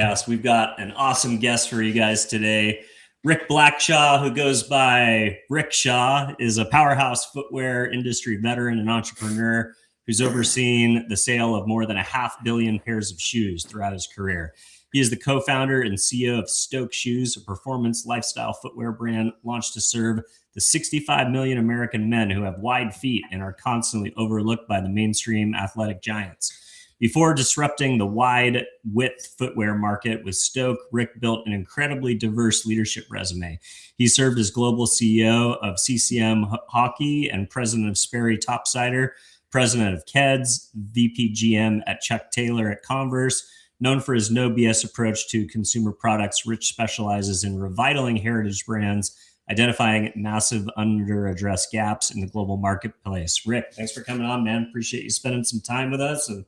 Yes, we've got an awesome guest for you guys today. Rick Blackshaw, who goes by Rick Shaw, is a powerhouse footwear industry veteran and entrepreneur who's overseen the sale of more than 500 million pairs of shoes throughout his career. He is the co-founder and CEO of STOKE Shoes, a performance lifestyle footwear brand launched to serve the 65 million American men who have wide feet and are constantly overlooked by the mainstream athletic giants. Before disrupting the wide width footwear market with Stoke, Rick built an incredibly diverse leadership resume. He served as global CEO of CCM Hockey and President of Sperry Top-Sider, President of Keds, VP GM at Chuck Taylor at Converse. Known for his no BS approach to consumer products, Rich specializes in revitalizing heritage brands, identifying massive under-addressed gaps in the global marketplace. Rick, thanks for coming on, man. Appreciate you spending some time with us and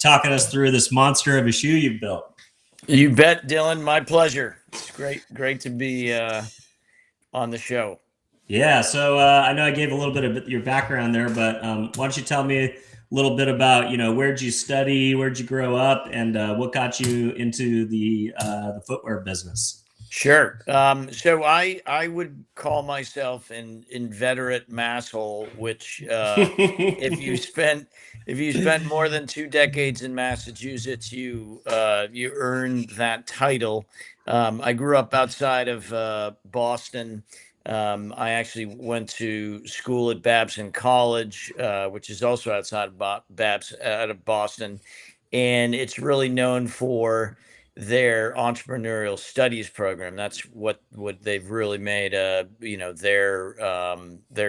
talking us through this monster of a shoe you've built. You bet, Dylan. My pleasure. It's great to be on the show. Yeah, so I know I gave a little bit of your background there, but why don't you tell me a little bit about, where'd you study, where'd you grow up, and what got you into the footwear business? Sure. So I would call myself an inveterate masshole, which if you spent more than 2 decades in Massachusetts, you earned that title. I grew up outside of Boston. I actually went to school at Babson College, which is also outside of out of Boston, and it's really known for their entrepreneurial studies program. That's what they've really made their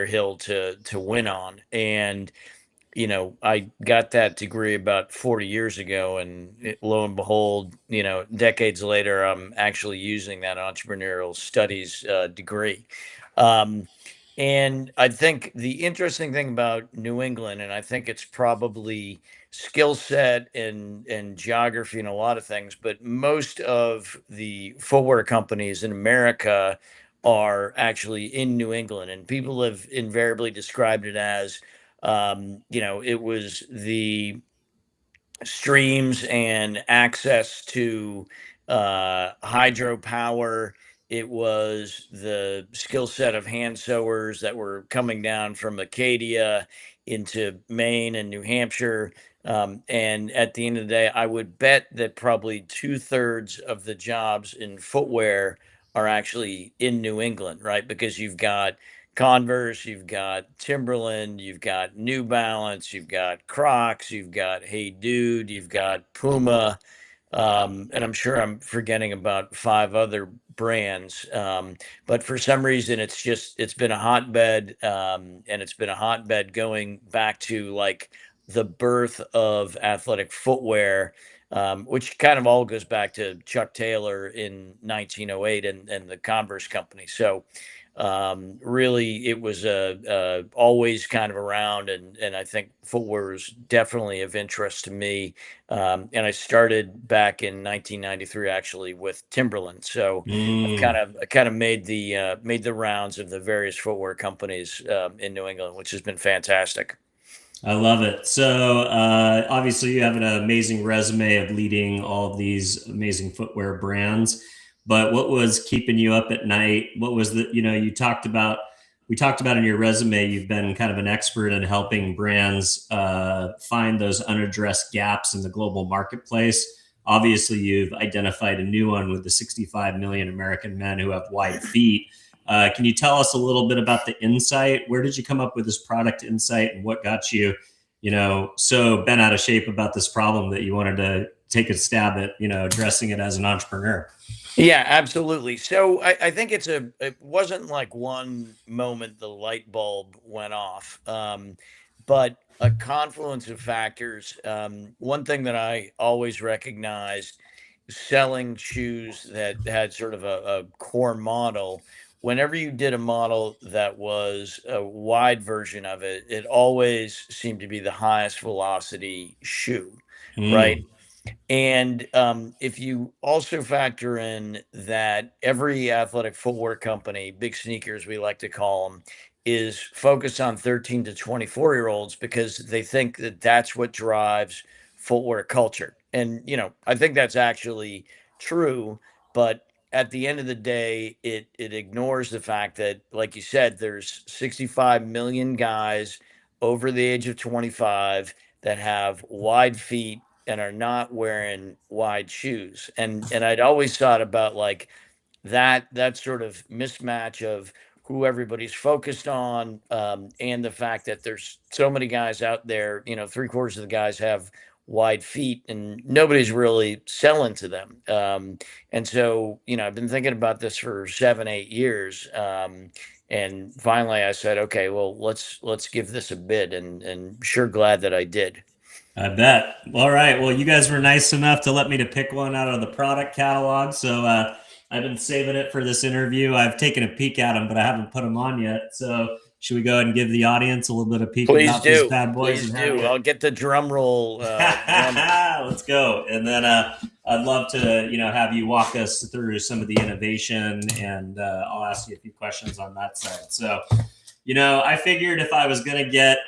hill to win on. And I got that degree about 40 years ago, and lo and behold, decades later, I'm actually using that entrepreneurial studies degree. And I think the interesting thing about New England, and I think it's probably skill set and geography and a lot of things, but most of the footwear companies in America are actually in New England, and people have invariably described it as, it was the streams and access to hydropower. It was the skill set of hand sewers that were coming down from Acadia into Maine and New Hampshire. And at the end of the day, I would bet that probably 2/3 of the jobs in footwear are actually in New England, right? Because you've got Converse, you've got Timberland, you've got New Balance, you've got Crocs, you've got Hey Dude, you've got Puma, and I'm sure I'm forgetting about 5 other brands. But for some reason, it's been a hotbed, and it's been a hotbed going back to like the birth of athletic footwear, which kind of all goes back to Chuck Taylor in 1908 and the Converse company. So really it was always kind of around, and I think footwear is definitely of interest to me. And I started back in 1993 actually with Timberland. So I kind of made the rounds of the various footwear companies in New England, which has been fantastic. I love it. So obviously you have an amazing resume of leading all of these amazing footwear brands. But what was keeping you up at night? What was we talked about in your resume, you've been kind of an expert in helping brands find those unaddressed gaps in the global marketplace. Obviously, you've identified a new one with the 65 million American men who have wide feet. Can you tell us a little bit about the insight? Where did you come up with this product insight, and what got you, so bent out of shape about this problem that you wanted to take a stab at, addressing it as an entrepreneur? Yeah, absolutely. So I think it wasn't like one moment the light bulb went off, but a confluence of factors. One thing that I always recognized selling shoes that had sort of a core model, whenever you did a model that was a wide version of it, it always seemed to be the highest velocity shoe, right? And if you also factor in that every athletic footwear company, big sneakers, we like to call them, is focused on 13 to 24-year-olds because they think that that's what drives footwear culture. And, I think that's actually true, but at the end of the day, it ignores the fact that, like you said, there's 65 million guys over the age of 25 that have wide feet and are not wearing wide shoes. And I'd always thought about like that sort of mismatch of who everybody's focused on, and the fact that there's so many guys out there. You know, three-quarters of the guys have wide feet, and nobody's really selling to them. And so, you know, I've been thinking about this for 7, 8 years, and finally I said, okay, well, let's give this a bid, and sure glad that I did. I bet. All right. Well, you guys were nice enough to let me to pick one out of the product catalog. So I've been saving it for this interview. I've taken a peek at them, but I haven't put them on yet. So should we go ahead and give the audience a little bit of peek Please about these do. bad boys Please and have do. you? I'll get the drum roll running. Let's go. And then I'd love to, have you walk us through some of the innovation, and I'll ask you a few questions on that side. So, I figured if I was going to get,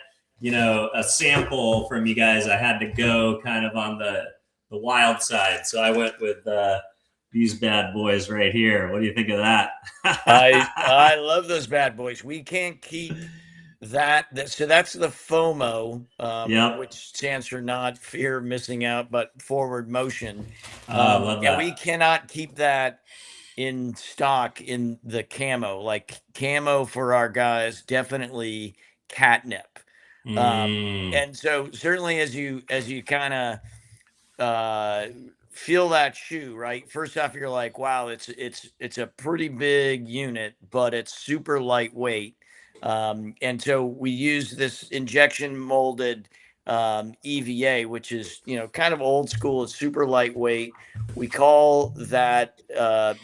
a sample from you guys, I had to go kind of on the wild side. So I went with these bad boys right here. What do you think of that? I love those bad boys. We can't keep so that's the FOMO, Yep. which stands for not fear of missing out, but forward motion. I love And we that. cannot keep that in stock in the camo. Like camo for our guys, definitely catnip. Mm, And so certainly as you kind of uh feel that shoe, right? First off, you're like, wow, it's a pretty big unit, but it's super lightweight. And so we use this injection molded EVA, which is, kind of old school. It's super lightweight. We call that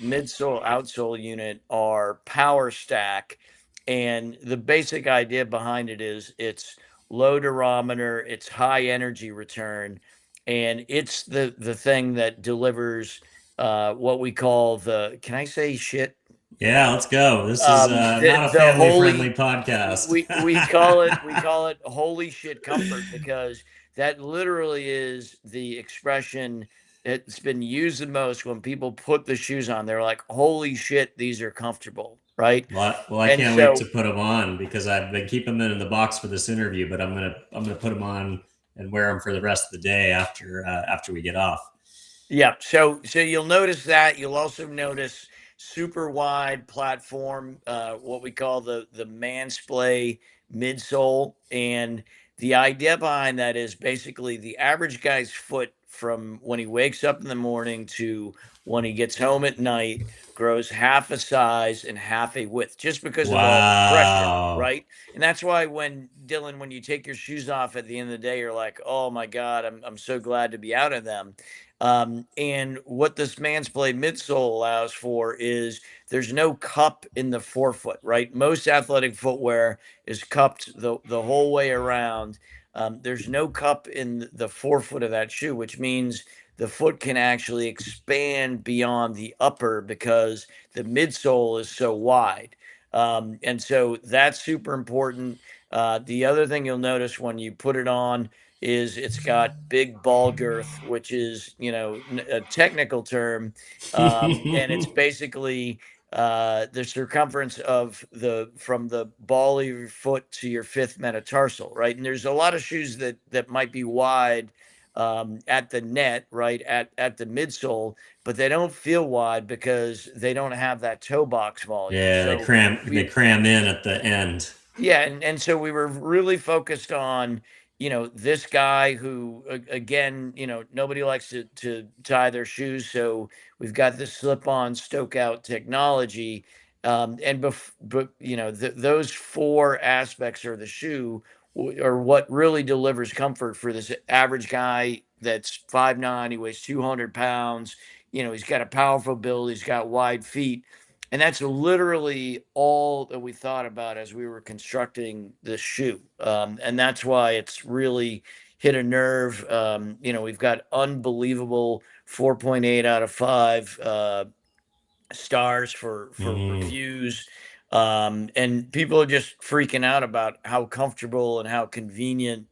midsole outsole unit our power stack. And the basic idea behind it is it's low durometer, it's high energy return, and it's the thing that delivers what we call the, can I say shit? yeah, let's go. This is not a The family friendly holy, podcast. we call it holy shit comfort, because that literally is the expression that's been used the most when people put the shoes on. They're like, holy shit, these are comfortable, right? Well, I And can't wait to so, put them on because I've been keeping them in the box for this interview, but I'm gonna put them on and wear them for the rest of the day after we get off. yeah, so you'll notice that. You'll also notice super wide platform, what we call the mansplay midsole. And the idea behind that is basically the average guy's foot from when he wakes up in the morning to when he gets home at night grows half a size and half a width just because of all the pressure, Wow. right? And that's why when Dylan, when you take your shoes off at the end of the day, you're like, oh my God, I'm so glad to be out of them. And what this mansplay midsole allows for is there's no cup in the forefoot, right? Most athletic footwear is cupped the whole way around. There's no cup in the forefoot of that shoe, which means the foot can actually expand beyond the upper because the midsole is so wide. And so that's super important. The other thing you'll notice when you put it on is it's got big ball girth, which is, a technical term. And it's basically the circumference of from the ball of your foot to your fifth metatarsal, right? And there's a lot of shoes that might be wide at the net, right, at the midsole, but they don't feel wide because they don't have that toe box volume. Yeah, they So cram they we cram in at the end. yeah, and so we were really focused on, this guy who, again, nobody likes to tie their shoes, so we've got this slip-on stoke out technology, but those four aspects of the shoe are what really delivers comfort for this average guy that's 5'9", he weighs 200 pounds, he's got a powerful build, he's got wide feet, and that's literally all that we thought about as we were constructing this shoe. And that's why it's really hit a nerve. We've got unbelievable 4.8 out of 5 stars for Mm. reviews. And people are just freaking out about how comfortable and how convenient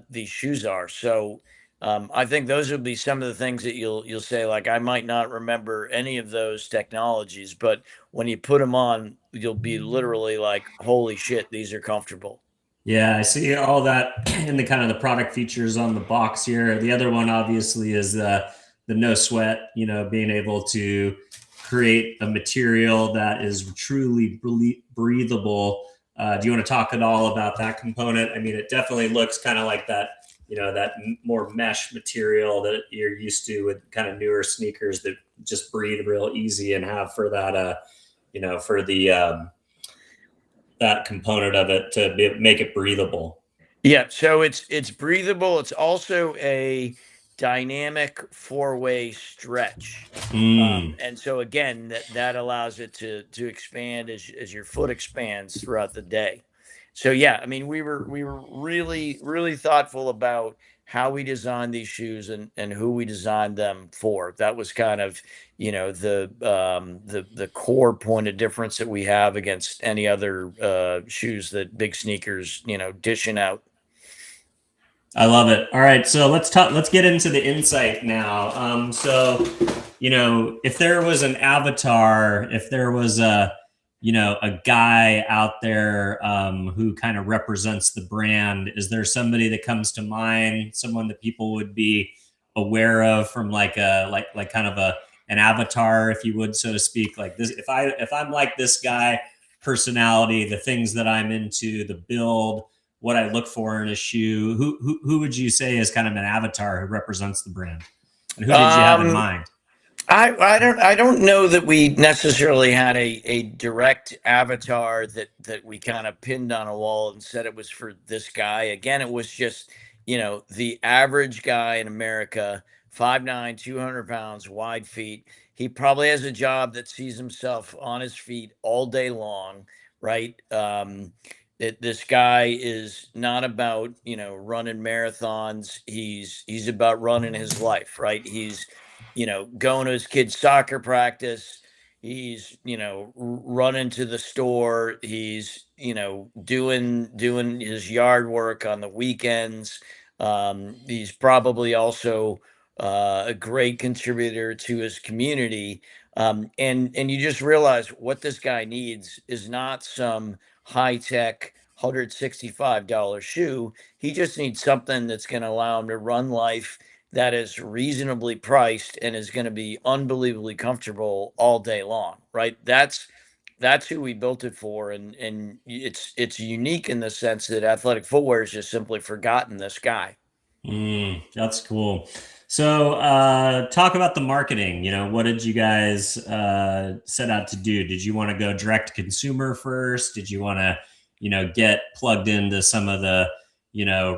these shoes are. So I think those would be some of the things that you'll say, like, I might not remember any of those technologies, but when you put them on, you'll be literally like, holy shit, these are comfortable. Yeah, I see all that in the kind of the product features on the box here. The other one obviously is the no sweat, being able to create a material that is truly breathable. Do you want to talk at all about that component? I mean, it definitely looks kind of like that, that more mesh material that you're used to with kind of newer sneakers that just breathe real easy and have for that, for the that component of it to make it breathable. Yeah, so it's breathable. It's also a dynamic four-way stretch. Mm. And so again, that allows it to expand as your foot expands throughout the day. So yeah, I mean, we were really thoughtful about how we designed these shoes and who we designed them for. That was kind of, the core point of difference that we have against any other shoes that big sneakers, dishing out. I love it. All right, so let's talk. Let's get into the insight now. If there was an avatar, if there was a guy out there who kind of represents the brand, is there somebody that comes to mind? Someone that people would be aware of from like a like kind of an avatar, if you would, so to speak. Like this, if I'm like this guy, personality, the things that I'm into, the build, what I look for in a shoe. Who would you say is kind of an avatar who represents the brand? And who did you have in Um, mind? I don't know that we necessarily had a direct avatar that we kind of pinned on a wall and said it was for this guy. Again, it was just, the average guy in America, 5'9", 200 pounds, wide feet. He probably has a job that sees himself on his feet all day long, right? This guy is not about, running marathons. He's about running his life, right? He's, going to his kid's soccer practice. He's, running to the store. He's, doing his yard work on the weekends. He's probably also a great contributor to his community. And you just realize what this guy needs is not some high tech $165 shoe. He just needs something that's going to allow him to run life, that is reasonably priced and is going to be unbelievably comfortable all day long, right? That's who we built it for, and it's unique in the sense that athletic footwear has just simply forgotten this guy. That's cool. So, talk about the marketing. What did you guys set out to do? Did you want to go direct to consumer first? Did you want to, get plugged into some of the,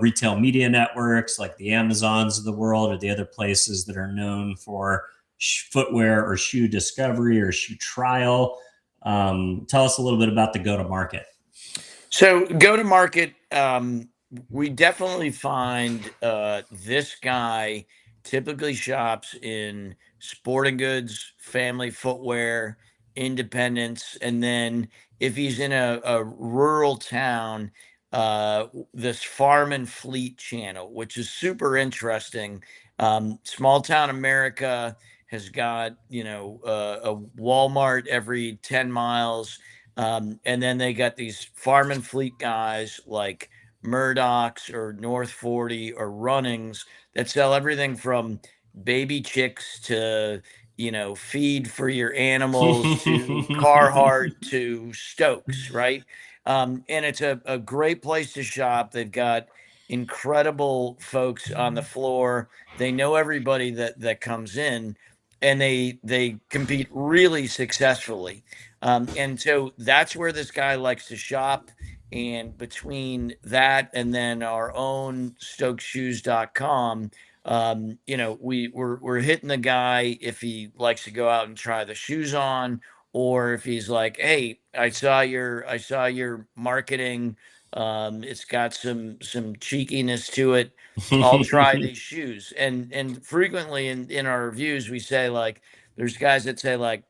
retail media networks like the Amazons of the world or the other places that are known for footwear or shoe discovery or shoe trial? Tell us a little bit about the go to market. So go to market. We definitely find this guy typically shops in sporting goods, family footwear, independents, and then if he's in a rural town, this farm and fleet channel, which is super interesting. Small town America has got, a Walmart every 10 miles, and then they got these farm and fleet guys like Murdoch's or North 40 or Runnings that sell everything from baby chicks to, feed for your animals to Carhartt to Stokes, right? And it's a great place to shop. They've got incredible folks on the floor. They know everybody that comes in, and they compete really successfully. And so that's where this guy likes to shop. And between that and then our own stokeshoes.com, we're hitting the guy if he likes to go out and try the shoes on, or if he's like, hey, I saw your marketing. It's got some cheekiness to it. I'll try these shoes. And frequently in our reviews, we say, like, there's guys that say, like,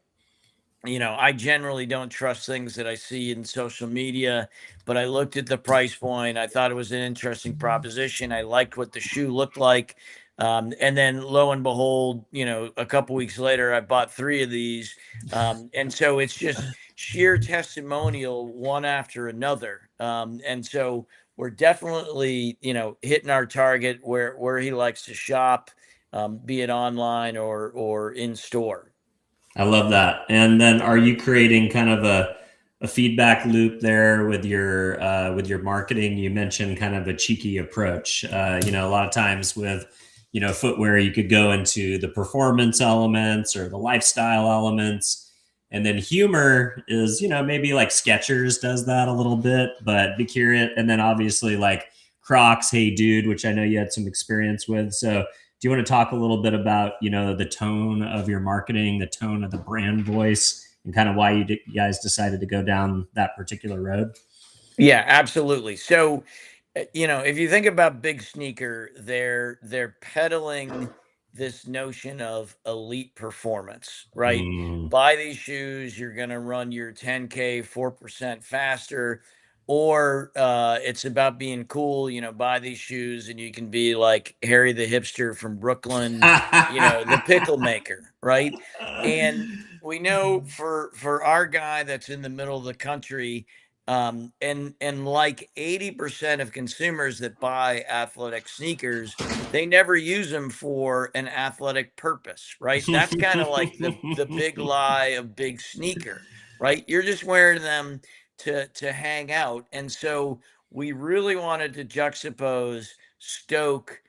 I generally don't trust things that I see in social media, but I looked at the price point. I thought it was an interesting proposition. I liked what the shoe looked like. And then lo and behold, a couple weeks later, I bought 3 of these. And so it's just sheer testimonial one after another. And so we're definitely, hitting our target where he likes to shop, be it online or in store. I love that. And then are you creating kind of a feedback loop there with your marketing? You mentioned kind of a cheeky approach. A lot of times with footwear, you could go into the performance elements or the lifestyle elements, and then humor is maybe like Skechers does that a little bit, but be curious. And then obviously like Crocs, Hey Dude, which I know you had some experience with. So do you want to talk a little bit about the tone of your marketing, the tone of the brand voice, and kind of why you guys decided to go down that particular road? Yeah, absolutely. So, if you think about Big Sneaker, they're peddling this notion of elite performance, right? Mm. Buy these shoes, you're gonna run your 10K 4% faster, or it's about being cool. Buy these shoes and you can be like Harry the hipster from Brooklyn, the pickle maker, right? And we know for our guy that's in the middle of the country, and like 80% of consumers that buy athletic sneakers, they never use them for an athletic purpose, right? That's kind of like the big lie of Big Sneaker, right? You're just wearing them to hang out. And so we really wanted to juxtapose Stoke,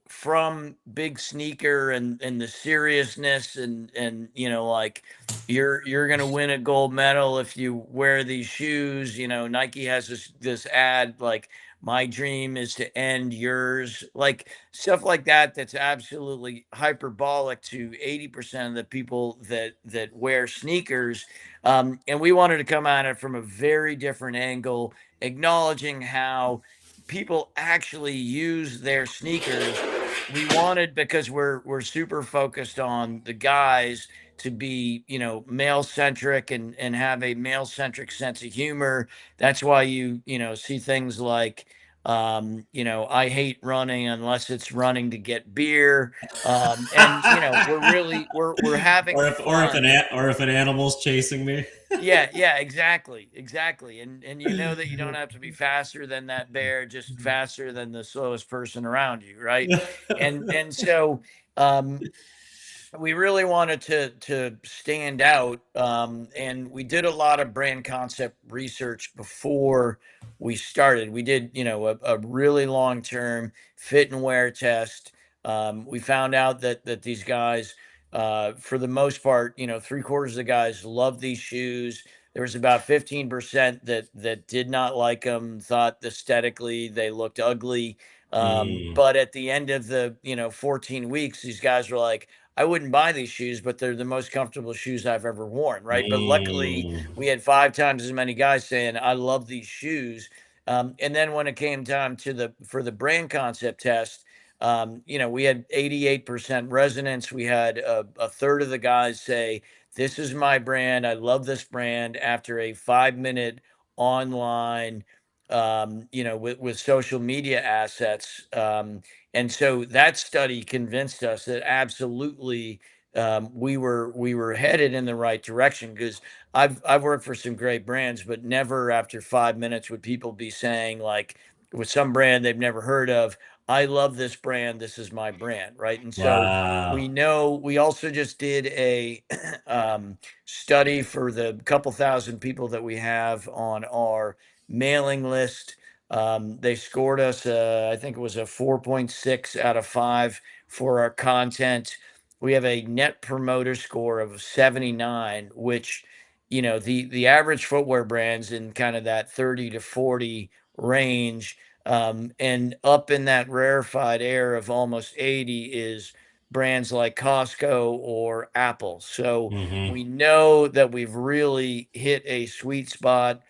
from Big Sneaker and the seriousness, and like you're gonna win a gold medal if you wear these shoes. Nike has this ad like, my dream is to end yours, like stuff like that. That's absolutely hyperbolic to 80% of the people that wear sneakers. And we wanted to come at it from a very different angle, acknowledging how people actually use their sneakers. We wanted, because we're super focused on the guys, to be male centric and have a male centric sense of humor. That's why you see things like, I hate running unless it's running to get beer. And we're having fun. Or if an animal's chasing me. Yeah, exactly. And that you don't have to be faster than that bear, just faster than the slowest person around you, right? And so um we really wanted to stand out, and we did a lot of brand concept research before we started. We did a really long term fit and wear test. We found out that these guys, for the most part, 3/4 of the guys love these shoes. There was about 15% that did not like them, thought aesthetically they looked ugly. Mm, But at the end of the 14 weeks, these guys were like, I wouldn't buy these shoes, but they're the most comfortable shoes I've ever worn, right? But luckily, mm, we had 5 times as many guys saying, I love these shoes. And then when it came time for the brand concept test, we had 88% resonance. We had a third of the guys say, this is my brand. I love this brand, after a 5-minute online, with social media assets. And so that study convinced us that absolutely, we were headed in the right direction, because I've worked for some great brands, but never after 5 minutes would people be saying, like, with some brand they've never heard of, I love this brand, this is my brand, right? And so wow. we know, we also just did a study for the couple thousand people that we have on our mailing list. They scored us, I think it was a 4.6 out of 5 for our content. We have a net promoter score of 79, which, the average footwear brands in kind of that 30 to 40 range. And up in that rarefied air of almost 80 is brands like Costco or Apple. So Hmm. we know that we've really hit a sweet spot,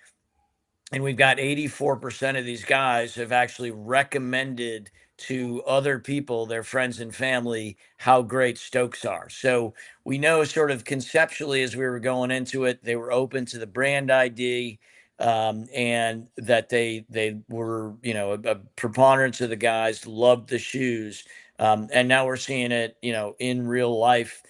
and we've got 84% of these guys have actually recommended to other people, their friends and family, how great Stokes are. So we know, sort of conceptually, as we were going into it, they were open to the brand ID, and that they were, a preponderance of the guys loved the shoes. And now we're seeing it, in real life.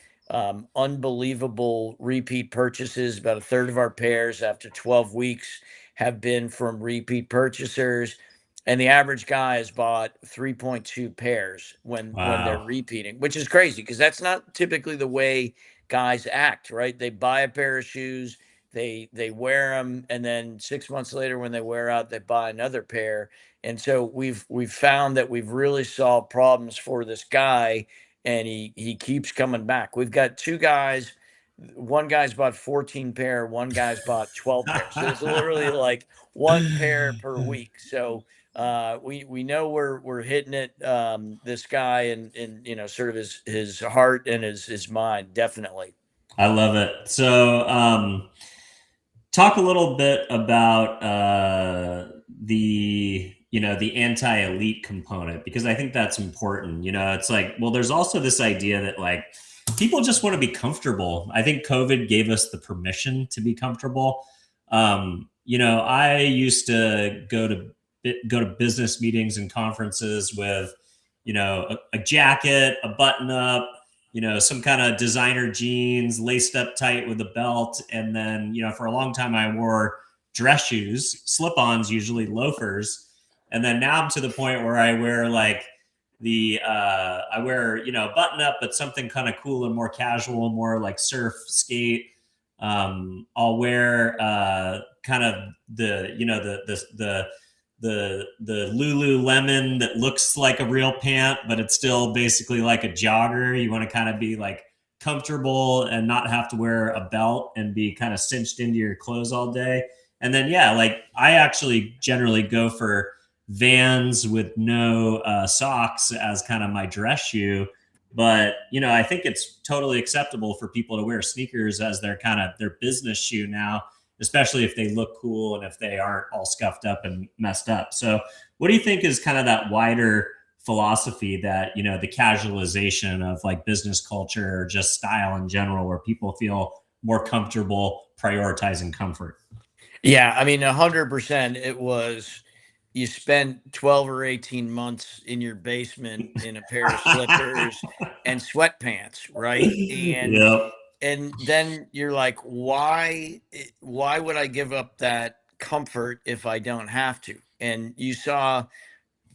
Unbelievable repeat purchases. About a third of our pairs after 12 weeks have been from repeat purchasers, and the average guy has bought 3.2 pairs when they're Wow. repeating, which is crazy because that's not typically the way guys act, right? They buy a pair of shoes, they wear them, and then 6 months later, when they wear out, they buy another pair. And so we've found that we've really solved problems for this guy, and he keeps coming back. We've got two guys. One guy's bought 14 pair, one guy's bought 12 pairs. So it's literally like one pair per week. So we know we're hitting it. This guy, and sort of his heart and his mind, definitely. I love it. So, talk a little bit about the anti-elite component, because I think that's important. It's like, well, there's also this idea that like people just want to be comfortable. I think COVID gave us the permission to be comfortable. I used to go to business meetings and conferences with a jacket, a button up, some kind of designer jeans laced up tight with a belt. And then, for a long time, I wore dress shoes, slip ons, usually loafers. And then now I'm to the point where I wear like I wear, button up, but something kind of cool and more casual, more like surf, skate. I'll wear kind of the Lululemon that looks like a real pant, but it's still basically like a jogger. You want to kind of be like comfortable and not have to wear a belt and be kind of cinched into your clothes all day. And then, yeah, like I actually generally go for Vans with no socks as kind of my dress shoe. But, I think it's totally acceptable for people to wear sneakers as their business shoe now, especially if they look cool and if they aren't all scuffed up and messed up. So, what do you think is kind of that wider philosophy that, the casualization of like business culture or just style in general, where people feel more comfortable prioritizing comfort? Yeah, I mean, 100%. It was, you spent 12 or 18 months in your basement in a pair of slippers and sweatpants, right? And Yep. and then you're like, why would I give up that comfort if I don't have to? And you saw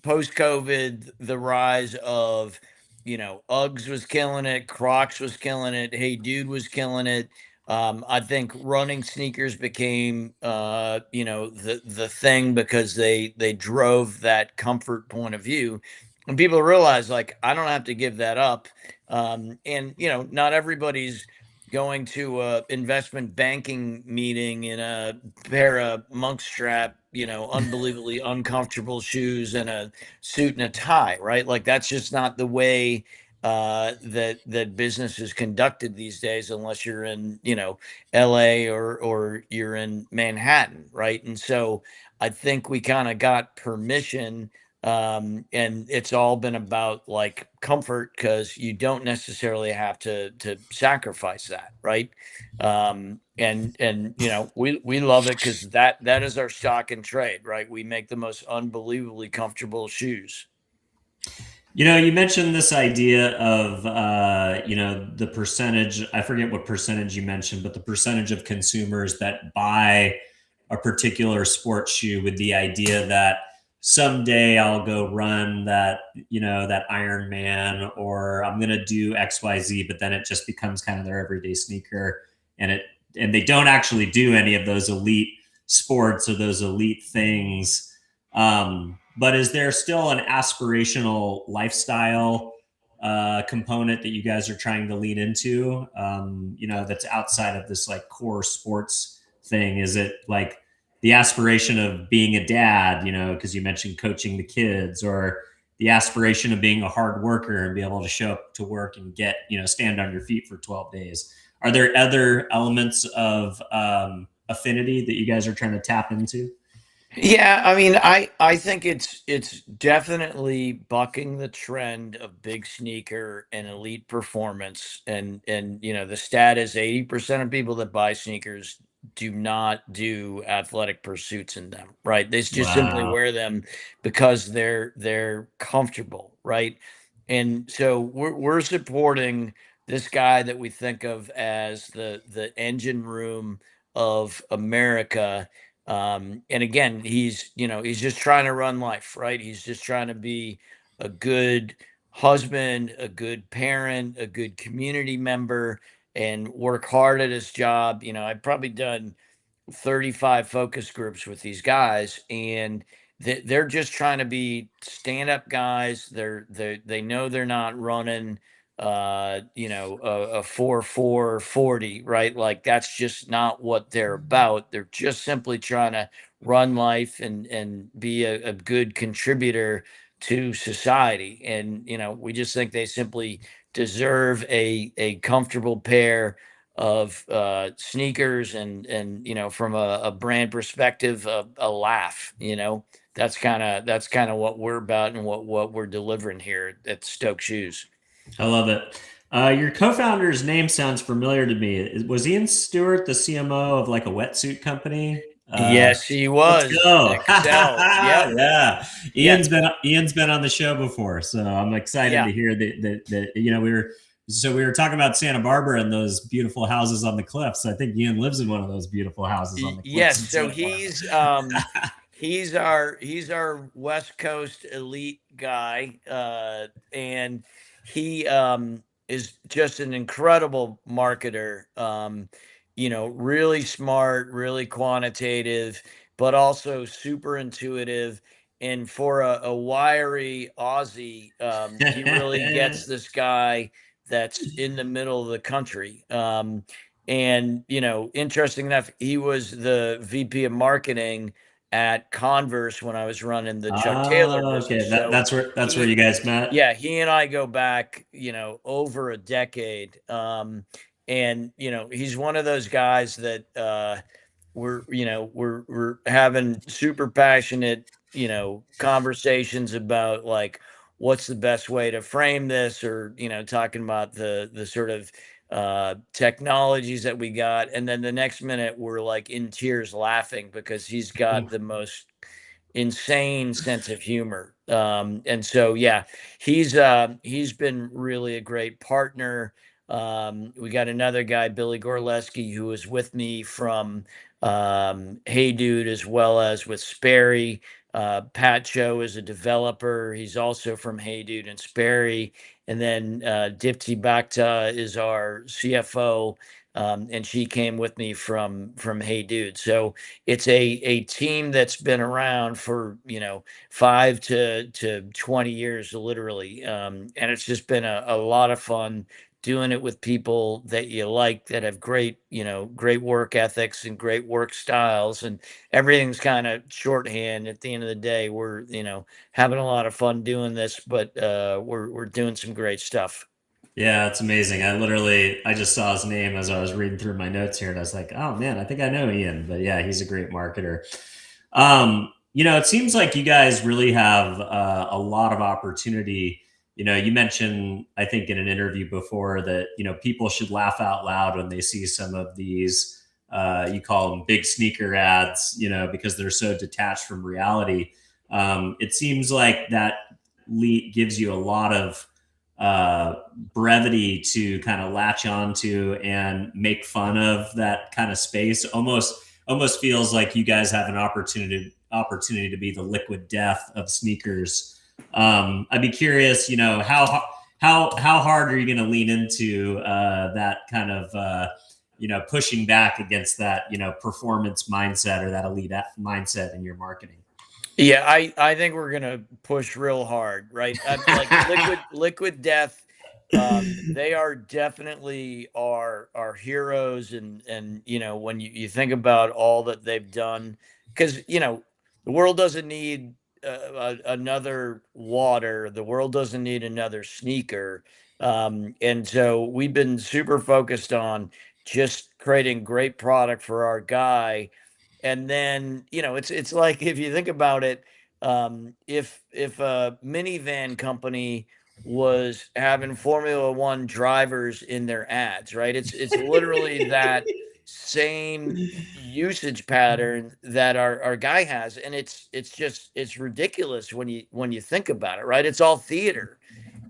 post COVID, the rise of, Uggs was killing it, Crocs was killing it, Hey Dude was killing it. I think running sneakers became, the thing because they drove that comfort point of view, and people realize like I don't have to give that up. And not everybody's going to a investment banking meeting in a pair of monk strap, unbelievably uncomfortable shoes and a suit and a tie, right? Like that's just not the way that business is conducted these days, unless you're in, LA or you're in Manhattan, right? And so I think we kind of got permission, and it's all been about like comfort because you don't necessarily have to sacrifice that, right? And we love it because that is our stock and trade, right? We make the most unbelievably comfortable shoes. You mentioned this idea of, the percentage, I forget what percentage you mentioned, but the percentage of consumers that buy a particular sports shoe with the idea that someday I'll go run that Iron Man, or I'm going to do XYZ, but then it just becomes kind of their everyday sneaker. And they don't actually do any of those elite sports or those elite things. But is there still an aspirational lifestyle component that you guys are trying to lean into? That's outside of this like core sports thing. Is it like the aspiration of being a dad? Because you mentioned coaching the kids, or the aspiration of being a hard worker and be able to show up to work and get stand on your feet for 12 days. Are there other elements of affinity that you guys are trying to tap into? Yeah, I mean, I think it's definitely bucking the trend of big sneaker and elite performance. And the stat is 80% of people that buy sneakers do not do athletic pursuits in them, right? They just simply Wow. wear them because they're comfortable, right? And so we're supporting this guy that we think of as the engine room of America. And again, he's just trying to run life, right? He's just trying to be a good husband, a good parent, a good community member, and work hard at his job. I've probably done 35 focus groups with these guys, and they're just trying to be stand-up guys. They know they're not running a 4-4-40, right? Like, that's just not what they're about. They're just simply trying to run life and be a good contributor to society. And we just think they simply deserve a comfortable pair of sneakers, and from a brand perspective, a laugh. That's kind of what we're about, and what we're delivering here at Stoke Shoes. I love it. Your co-founder's name sounds familiar to me. Was Ian Stewart the CMO of like a wetsuit company? Yes, he Let's was. go. Excel. Yep. Yeah. Yeah. Ian's been on the show before, so I'm excited Yeah. to hear that we were talking about Santa Barbara and those beautiful houses on the cliffs. I think Ian lives in one of those beautiful houses on the cliffs Yes. in So Santa Barbara. he's our West Coast elite guy, and he is just an incredible marketer. Really smart, really quantitative, but also super intuitive. And for a wiry Aussie, he really gets this guy that's in the middle of the country. And interesting enough, he was the VP of marketing at Converse when I was running the Chuck Taylor Okay. business. That, So that's where you he, guys met. yeah, he and I go back, over a decade. And he's one of those guys that we're having super passionate, conversations about, like, what's the best way to frame this, or talking about the sort of technologies that we got. And then the next minute we're like in tears laughing because he's got the most insane sense of humor. And so, yeah, he's been really a great partner. We got another guy, Billy Gorleski, who was with me from Hey Dude, as well as with Sperry. Pat Cho is a developer. He's also from Hey Dude and Sperry. And then Dipti Bhakta is our CFO, and she came with me from Hey Dude. So it's a team that's been around for 5 to 20 years, literally. And it's just been a lot of fun doing it with people that you like, that have great work ethics and great work styles, and everything's kind of shorthand. At the end of the day, we're having a lot of fun doing this, but we're doing some great stuff. Yeah, it's amazing. I just saw his name as I was reading through my notes here, and I was like, oh man, I think I know Ian. But yeah, he's a great marketer. It seems like you guys really have a lot of opportunity. You mentioned, I think, in an interview before that people should laugh out loud when they see some of these. You call them big sneaker ads, because they're so detached from reality. It seems like that gives you a lot of brevity to kind of latch onto and make fun of that kind of space. Almost feels like you guys have an opportunity to be the liquid death of sneakers. I'd be curious, how hard are you going to lean into that kind of pushing back against that performance mindset or that elite mindset in your marketing? Yeah, I think we're gonna push real hard, right? Like Liquid Death, they are definitely our heroes. And when you think about all that they've done, because the world doesn't need another water, the world doesn't need another sneaker. And so we've been super focused on just creating great product for our guy. And then it's like, if you think about it, if a minivan company was having Formula One drivers in their ads, right? It's literally that same usage pattern that our guy has. And it's ridiculous when you think about it, right? It's all theater.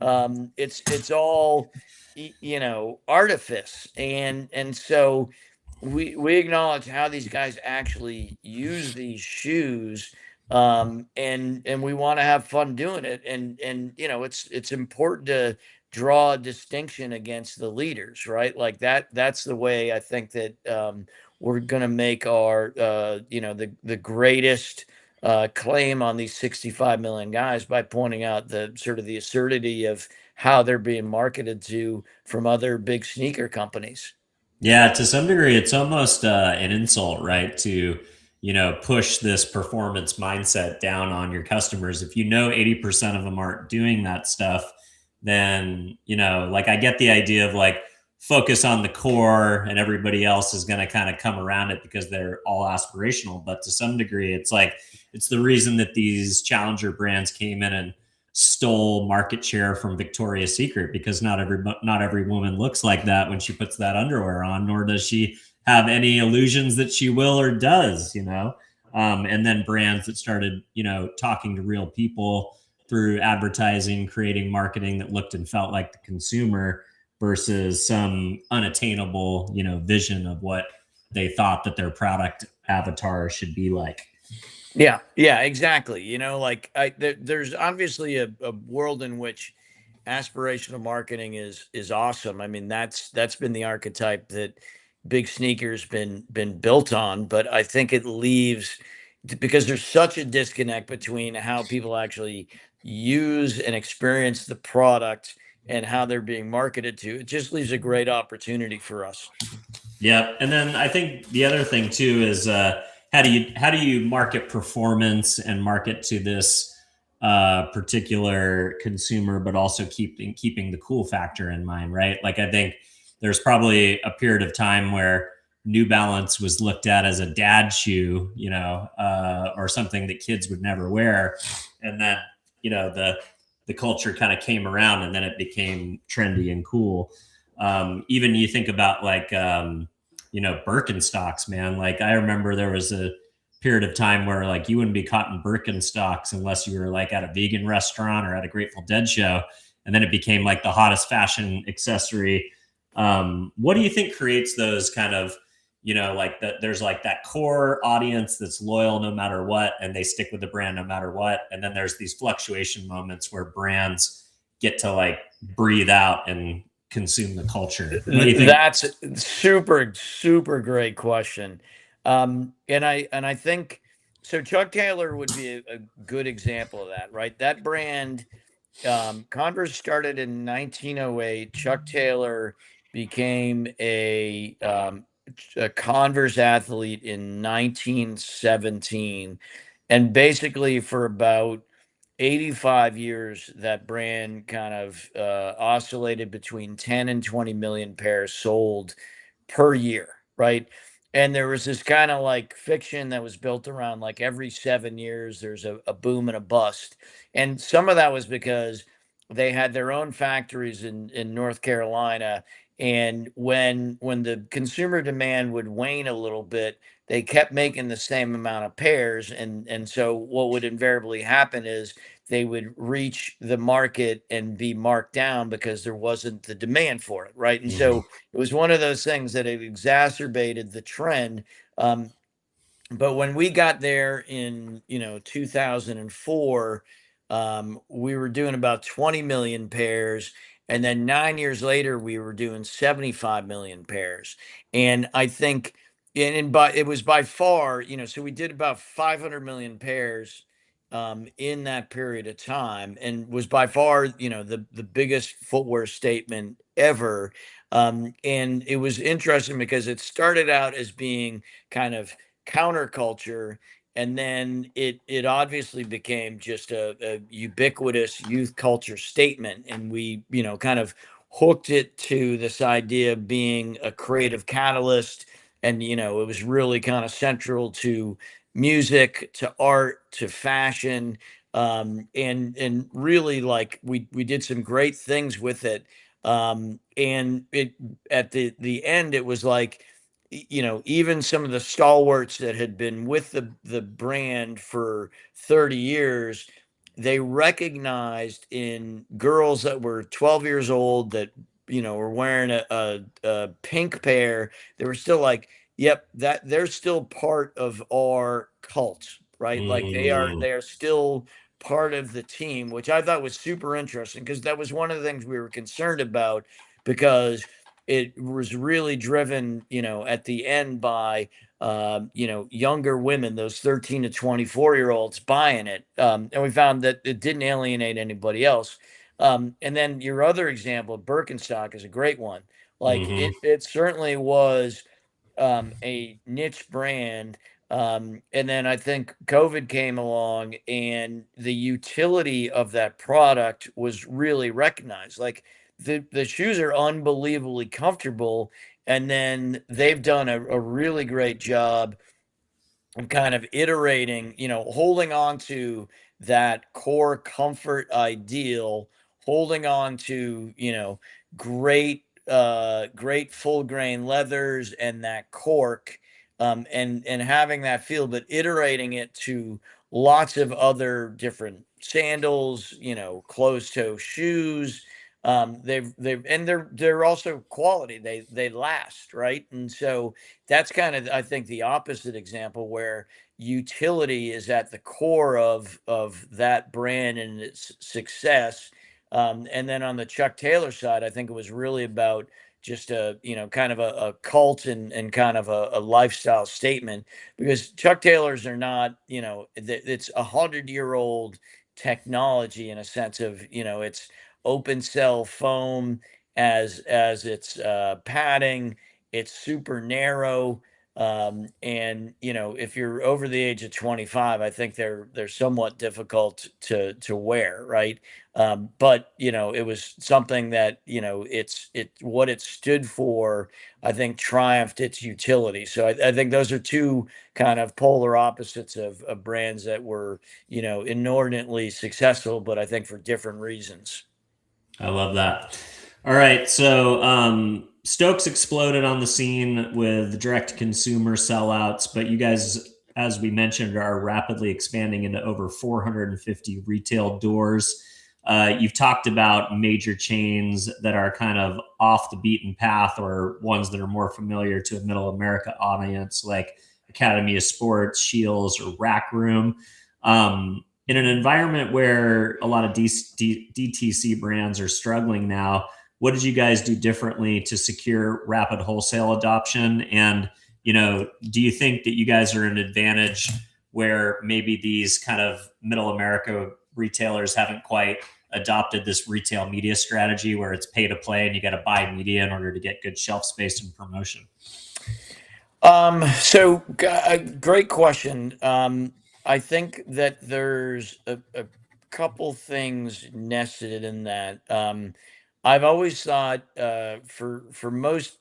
It's all artifice, and so we acknowledge how these guys actually use these shoes, and we want to have fun doing it, and it's important to draw a distinction against the leaders, right? Like that's the way I think that we're going to make our the greatest claim on these 65 million guys, by pointing out the sort of the absurdity of how they're being marketed to from other big sneaker companies. Yeah, to some degree, it's almost an insult, right? To, push this performance mindset down on your customers. If 80% of them aren't doing that stuff, then, like I get the idea of like focus on the core and everybody else is going to kind of come around it because they're all aspirational. But to some degree, it's like, it's the reason that these challenger brands came in and stole market share from Victoria's Secret, because not every woman looks like that when she puts that underwear on, nor does she have any illusions that she will or does. And then brands that started talking to real people through advertising, creating marketing that looked and felt like the consumer, versus some unattainable vision of what they thought that their product avatar should be like. Yeah, exactly. There's obviously a world in which aspirational marketing is awesome. I mean, that's been the archetype that big sneakers been built on. But I think it leaves, because there's such a disconnect between how people actually use and experience the product and how they're being marketed to. It just leaves a great opportunity for us. Yeah, and then I think the other thing too is how do you market performance and market to this particular consumer, but also keeping the cool factor in mind, right? Like I think there's probably a period of time where New Balance was looked at as a dad shoe, or something that kids would never wear, and then the culture kind of came around, and then it became trendy and cool. Even you think about like Birkenstocks, man. Like I remember there was a period of time where like you wouldn't be caught in Birkenstocks unless you were like at a vegan restaurant or at a Grateful Dead show, and then it became like the hottest fashion accessory. What do you think creates those kind of like that? There's like that core audience that's loyal no matter what, and they stick with the brand no matter what, and then there's these fluctuation moments where brands get to like breathe out and consume the culture. What do you think? That's super, super great question. And I think so. Chuck Taylor would be a good example of that, right? That brand, Converse started in 1908. Chuck Taylor became a Converse athlete in 1917, and basically for about 85 years, that brand kind of oscillated between 10 and 20 million pairs sold per year, right? And there was this kind of like fiction that was built around like every 7 years there's a boom and a bust. And some of that was because they had their own factories in North Carolina. And when the consumer demand would wane a little bit, they kept making the same amount of pairs. And so what would invariably happen is they would reach the market and be marked down because there wasn't the demand for it, right? And Mhm. so it was one of those things that it exacerbated the trend. But when we got there in 2004, we were doing about 20 million pairs, and then 9 years later we were doing 75 million pairs. And I think, and by it was by far, so we did about 500 million pairs in that period of time, and was by far the biggest footwear statement ever. And it was interesting because it started out as being kind of counterculture, and then it obviously became just a ubiquitous youth culture statement, and we kind of hooked it to this idea of being a creative catalyst. And it was really kind of central to music, to art, to fashion, and really, like, we did some great things with it. And it at the end, it was like, even some of the stalwarts that had been with the brand for 30 years, they recognized in girls that were 12 years old that were wearing a pink pair. They were still like, yep, that they're still part of our cult, right? Like Mm, they are still part of the team, which I thought was super interesting because that was one of the things we were concerned about, because it was really driven, at the end by younger women, those 13 to 24-year-olds buying it. And we found that it didn't alienate anybody else. And then your other example, Birkenstock, is a great one. Like hmm it certainly was a niche brand. And then I think COVID came along and the utility of that product was really recognized. Like the shoes are unbelievably comfortable. And then they've done a really great job and kind of iterating, holding on to that core comfort ideal, holding on to, great full grain leathers and that cork, and having that feel, but iterating it to lots of other different sandals, closed toe shoes. They've and they're also quality. They last, right? And so that's kind of, I think, the opposite example where utility is at the core of that brand and its success. And then on the Chuck Taylor side, I think it was really about just a kind of a cult and kind of a lifestyle statement, because Chuck Taylors are not, it's 100-year-old technology in a sense of, it's open cell foam as its padding. It's super narrow. And if you're over the age of 25, I think they're somewhat difficult to wear, right? But it was something that it what it stood for, I think, triumphed its utility. So I think those are two kind of polar opposites of brands that were inordinately successful, but I think for different reasons. I love that. All right. So Stokes exploded on the scene with direct consumer sellouts, but you guys, as we mentioned, are rapidly expanding into over 450 retail doors. You've talked about major chains that are kind of off the beaten path, or ones that are more familiar to a middle America audience, like Academy of Sports, Shields, or Rack Room. In an environment where a lot of DTC brands are struggling now, what did you guys do differently to secure rapid wholesale adoption? And, do you think that you guys are in an advantage where maybe these kind of middle America retailers haven't quite adopted this retail media strategy where it's pay to play and you got to buy media in order to get good shelf space and promotion? Great question. I think that there's a couple things nested in that. I've always thought, for most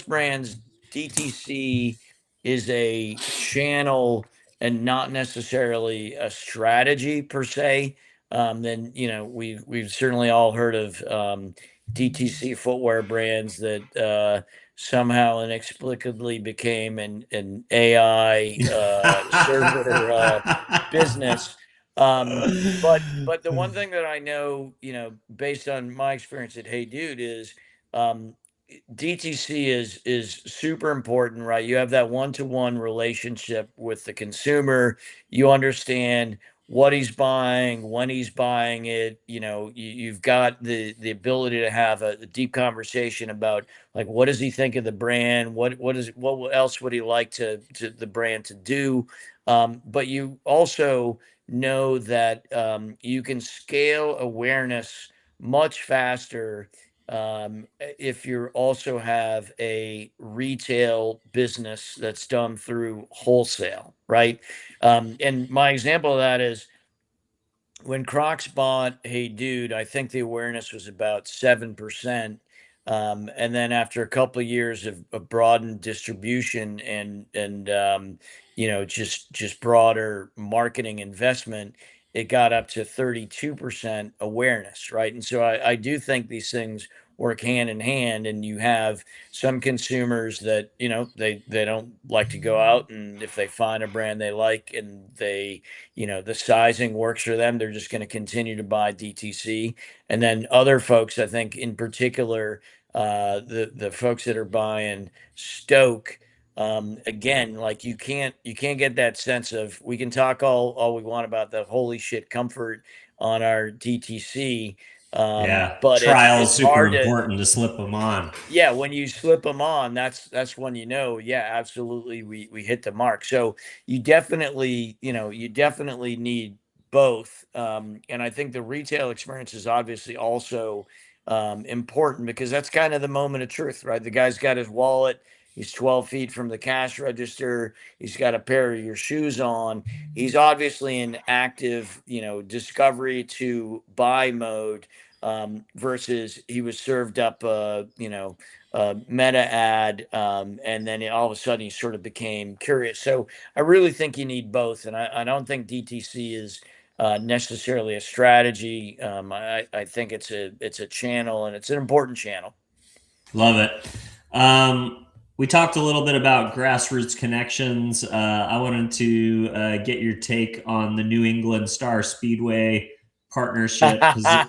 brands, DTC is a channel and not necessarily a strategy per se. Then we've certainly all heard of DTC footwear brands that somehow inexplicably became an AI server business. But the one thing that I know, based on my experience at Hey Dude, is um, DTC is super important, right? You have that one-to-one relationship with the consumer. You understand what he's buying, when he's buying it. You've got the ability to have a deep conversation about, like, what does he think of the brand? What else would he like to the brand to do? But you also know that you can scale awareness much faster if you also have a retail business that's done through wholesale, right? And my example of that is when Crocs bought Hey Dude, I think the awareness was about 7%. And then after a couple of years of broadened distribution and just broader marketing investment, it got up to 32% awareness, right? And so I do think these things work hand in hand. And you have some consumers that, they don't like to go out, and if they find a brand they like and they, the sizing works for them, they're just going to continue to buy DTC. And then other folks, I think in particular, the folks that are buying STOKE, again, like you can't get that sense of, we can talk all we want about the holy shit comfort on our DTC, Yeah, but trial's it's super hard to, important to slip them on. yeah, when you slip them on, that's when, yeah, absolutely, we hit the mark. So you definitely need both. And I think the retail experience is obviously also important, because that's kind of the moment of truth, right? The guy's got his wallet, he's 12 feet from the cash register, he's got a pair of your shoes on, he's obviously in active, discovery to buy mode, versus he was served up meta ad, and then all of a sudden he sort of became curious. So I really think you need both, and I don't think DTC is necessarily a strategy. I think it's a channel, and it's an important channel. Love it. We talked a little bit about grassroots connections. I wanted to get your take on the New England Star Speedway partnership,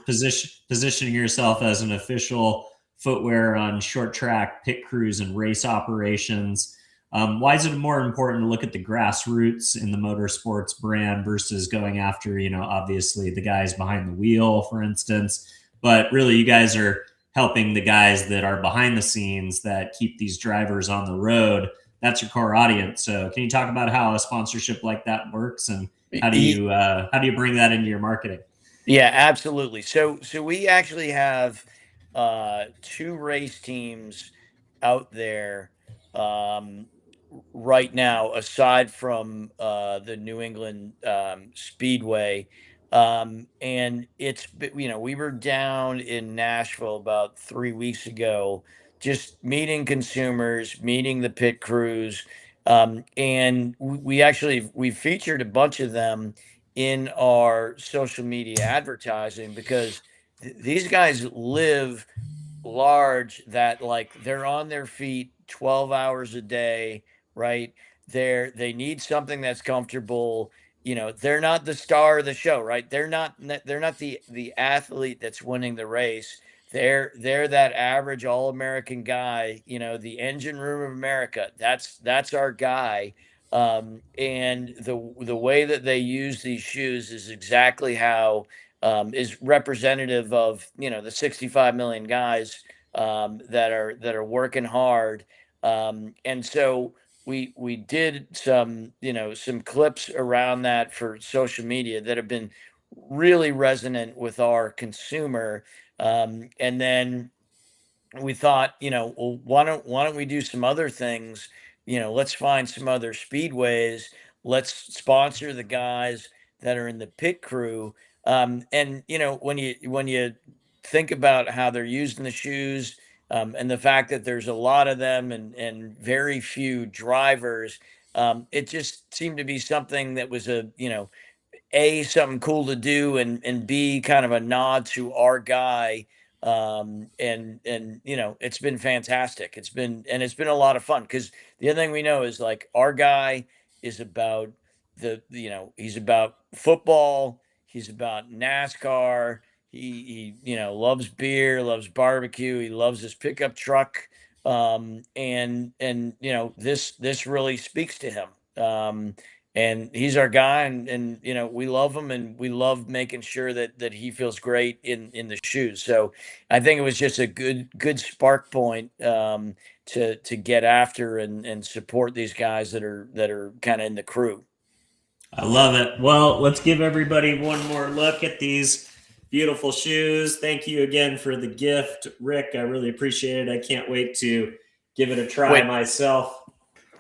positioning yourself as an official footwear on short track, pit crews, and race operations. Why is it more important to look at the grassroots in the motorsports brand versus going after, obviously the guys behind the wheel, for instance? But really, you guys are helping the guys that are behind the scenes that keep these drivers on the road. That's your core audience. So can you talk about how a sponsorship like that works, and how do you bring that into your marketing? Yeah, absolutely. So we actually have two race teams out there um, right now, aside from the New England Speedway. And we were down in Nashville about 3 weeks ago, just meeting consumers, meeting the pit crews, and we featured a bunch of them in our social media advertising, because these guys live large, that like they're on their feet 12 hours a day, right? They need something that's comfortable. They're not the star of the show, right? They're not the athlete that's winning the race. They're that average all-American guy, the engine room of America. That's our guy. And the way that they use these shoes is exactly how, is representative of, the 65 million guys that are working hard. And so we did some clips around that for social media that have been really resonant with our consumer. And then we thought, well, why don't we do some other things? Let's find some other speedways. Let's sponsor the guys that are in the pit crew. And when you think about how they're using the shoes, and the fact that there's a lot of them, and very few drivers, it just seemed to be something that was something cool to do, and B, kind of a nod to our guy. And it's been fantastic. It's been a lot of fun, because the other thing we know is, like, our guy is about he's about football, he's about NASCAR, he loves beer, loves barbecue, he loves his pickup truck. And this really speaks to him. And he's our guy, and we love him, and we love making sure that he feels great in the shoes. So I think it was just a good spark point, to get after and support these guys that are kind of in the crew. I love it. Well, let's give everybody one more look at these beautiful shoes. Thank you again for the gift, Rick. I really appreciate it. I can't wait to give it a try Wait, myself.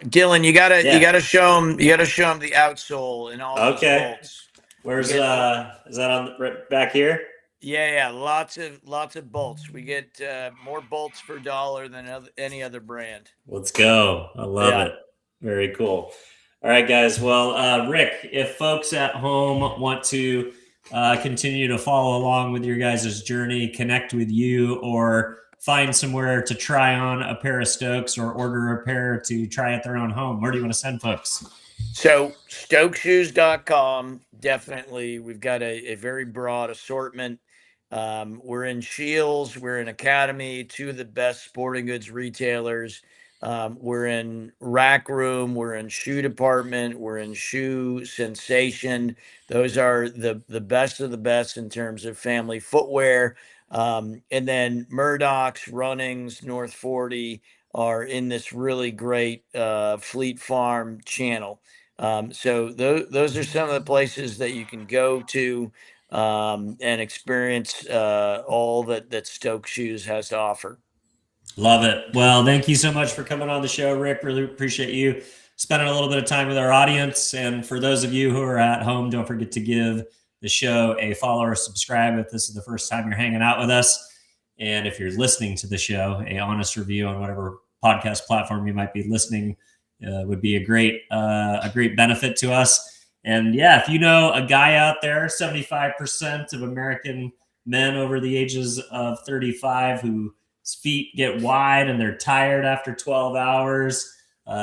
Dylan, you gotta you Yeah. gotta show him the outsole and all those Okay. bolts. Where's We get is that on right back here? Yeah, lots of bolts. We get more bolts per dollar than any other brand. Let's go. I love Yeah. it. Very cool. All right, guys. Well, Rick, if folks at home want to continue to follow along with your guys' journey, connect with you, or find somewhere to try on a pair of Stokes or order a pair to try at their own home? Where do you want to send folks? So stokeshoes.com, definitely. We've got a very broad assortment. We're in Shields, we're in Academy, two of the best sporting goods retailers. We're in Rack Room, we're in Shoe Department, we're in Shoe Sensation. Those are the best of the best in terms of family footwear. And then Murdoch's, Runnings, North 40 are in this really great Fleet Farm channel. So those are some of the places that you can go to and experience all that Stoke Shoes has to offer. Love it. Well, thank you so much for coming on the show, Rick. Really appreciate you spending a little bit of time with our audience. And for those of you who are at home, don't forget to give the show a follow or subscribe if this is the first time you're hanging out with us. And if you're listening to the show, a honest review on whatever podcast platform you might be listening would be a great benefit to us. And yeah, if you know a guy out there, 75% of American men over the ages of 35 whose feet get wide and they're tired after 12 hours.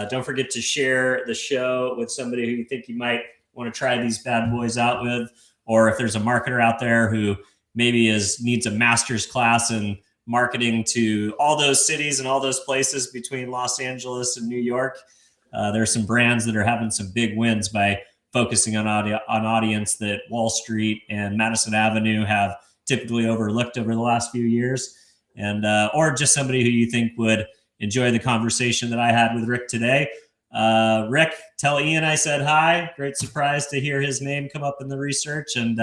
Don't forget to share the show with somebody who you think you might want to try these bad boys out with. Or if there's a marketer out there who maybe needs a master's class in marketing to all those cities and all those places between Los Angeles and New York, there's some brands that are having some big wins by focusing on audience that Wall Street and Madison Avenue have typically overlooked over the last few years. And or just somebody who you think would enjoy the conversation that I had with Rick today. Rick, tell Ian I said hi. Great surprise to hear his name come up in the research. And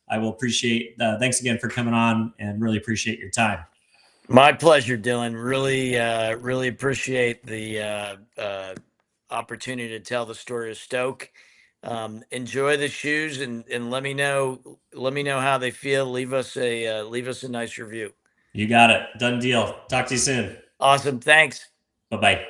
I will appreciate, thanks again for coming on and really appreciate your time. My pleasure, Dylan. Really appreciate the opportunity to tell the story of Stoke. Enjoy the shoes and let me know how they feel. Leave us a nice review. You got it. Done deal. Talk to you soon. Awesome. Thanks. Bye-bye.